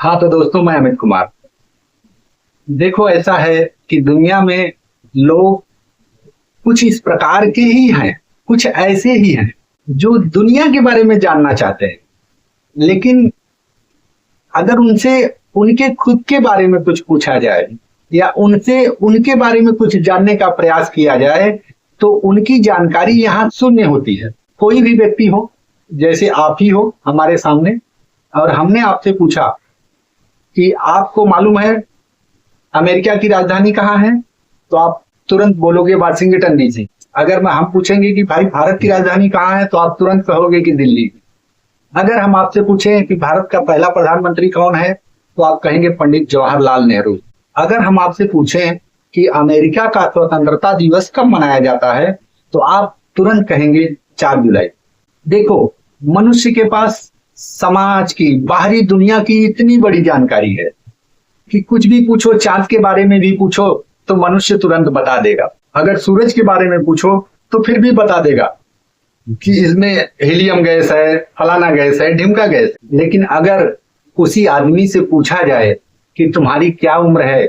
हाँ तो दोस्तों, मैं अमित कुमार। देखो, ऐसा है कि दुनिया में लोग कुछ इस प्रकार के ही हैं, कुछ ऐसे ही हैं जो दुनिया के बारे में जानना चाहते हैं, लेकिन अगर उनसे उनके खुद के बारे में कुछ पूछा जाए या उनसे उनके बारे में कुछ जानने का प्रयास किया जाए तो उनकी जानकारी यहाँ शून्य होती है। कोई भी व्यक्ति हो, जैसे आप ही हो हमारे सामने, और हमने आपसे पूछा कि आपको मालूम है अमेरिका की राजधानी कहाँ है, तो आप तुरंत बोलोगे वाशिंगटन डीसी। अगर हम पूछेंगे कि भाई भारत की राजधानी कहाँ है, तो आप तुरंत कहोगे कि दिल्ली। अगर हम आपसे पूछें कि भारत का पहला प्रधानमंत्री कौन है, तो आप कहेंगे पंडित जवाहरलाल नेहरू। अगर हम आपसे पूछें कि अमेरिका का स्वतंत्रता दिवस कब मनाया जाता है, तो आप तुरंत कहेंगे 4 जुलाई। देखो, मनुष्य के पास समाज की, बाहरी दुनिया की इतनी बड़ी जानकारी है कि कुछ भी पूछो, चांद के बारे में भी पूछो तो मनुष्य तुरंत बता देगा। अगर सूरज के बारे में पूछो तो फिर भी बता देगा कि इसमें हीलियम गैस है, फलाना गैस है, ढिमका गैस। लेकिन अगर उसी आदमी से पूछा जाए कि तुम्हारी क्या उम्र है,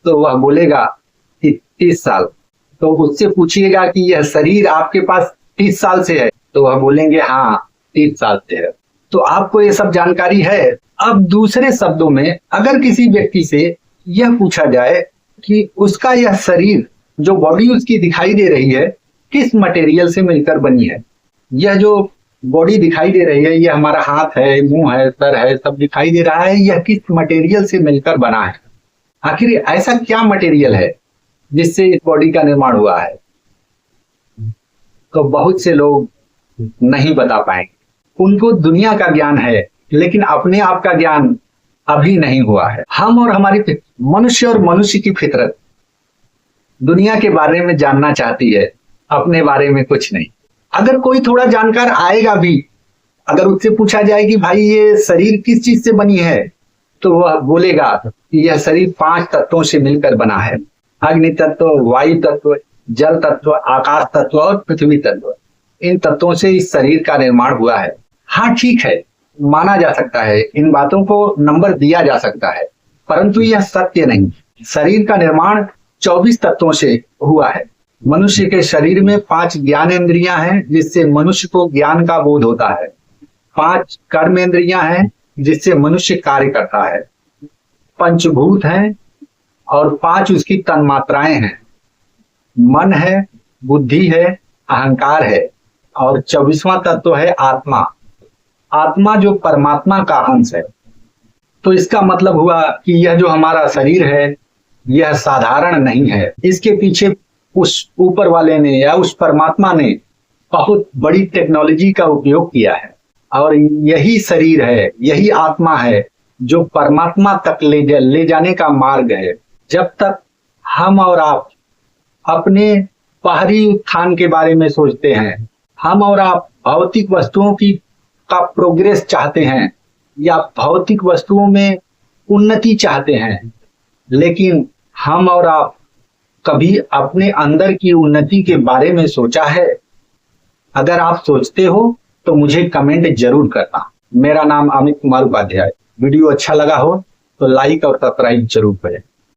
तो वह बोलेगा कि 30 साल। तो उससे पूछिएगा कि यह शरीर आपके पास 30 साल से है, तो वह बोलेंगे हाँ 30 साल से है। तो आपको ये सब जानकारी है। अब दूसरे शब्दों में, अगर किसी व्यक्ति से यह पूछा जाए कि उसका यह शरीर, जो बॉडी उसकी दिखाई दे रही है, किस मटेरियल से मिलकर बनी है। यह जो बॉडी दिखाई दे रही है, यह हमारा हाथ है, मुंह है, सर है, सब दिखाई दे रहा है, यह किस मटेरियल से मिलकर बना है। आखिर ऐसा क्या मटेरियल है जिससे इस बॉडी का निर्माण हुआ है, तो बहुत से लोग नहीं बता पाएंगे। उनको दुनिया का ज्ञान है, लेकिन अपने आप का ज्ञान अभी नहीं हुआ है। हम और हमारी मनुष्य और मनुष्य की फितरत दुनिया के बारे में जानना चाहती है, अपने बारे में कुछ नहीं। अगर कोई थोड़ा जानकार आएगा भी, अगर उससे पूछा जाए कि भाई ये शरीर किस चीज से बनी है, तो वह बोलेगा कि यह शरीर 5 तत्वों से मिलकर बना है। अग्नि तत्व, वायु तत्व, जल तत्व, आकाश तत्व और पृथ्वी तत्व। इन तत्वों से इस शरीर का निर्माण हुआ है। हाँ ठीक है, माना जा सकता है, इन बातों को नंबर दिया जा सकता है, परंतु यह सत्य नहीं। शरीर का निर्माण 24 तत्वों से हुआ है। मनुष्य के शरीर में 5 ज्ञानेंद्रियां हैं, जिससे मनुष्य को ज्ञान का बोध होता है। 5 कर्मेंद्रियां हैं, जिससे मनुष्य कार्य करता है। पंचभूत हैं और 5 उसकी तन्मात्राएं हैं। मन है, बुद्धि है, अहंकार है, और 24वां तत्व है आत्मा। आत्मा जो परमात्मा का अंश है। तो इसका मतलब हुआ कि यह जो हमारा शरीर है, यह साधारण नहीं है। इसके पीछे उस ऊपर वाले ने या उस परमात्मा ने बहुत बड़ी टेक्नोलॉजी का उपयोग किया है, और यही शरीर है, यही आत्मा है जो परमात्मा तक ले जाने का मार्ग है। जब तक हम और आप अपने बाहरी उत्थान के बारे में सोचते हैं, हम और आप भौतिक वस्तुओं की का प्रोग्रेस चाहते हैं या भौतिक वस्तुओं में उन्नति चाहते हैं, लेकिन हम और आप कभी अपने अंदर की उन्नति के बारे में सोचा है? अगर आप सोचते हो तो मुझे कमेंट जरूर करना। मेरा नाम अमित कुमार उपाध्याय। वीडियो अच्छा लगा हो तो लाइक और सब्सक्राइब जरूर करें।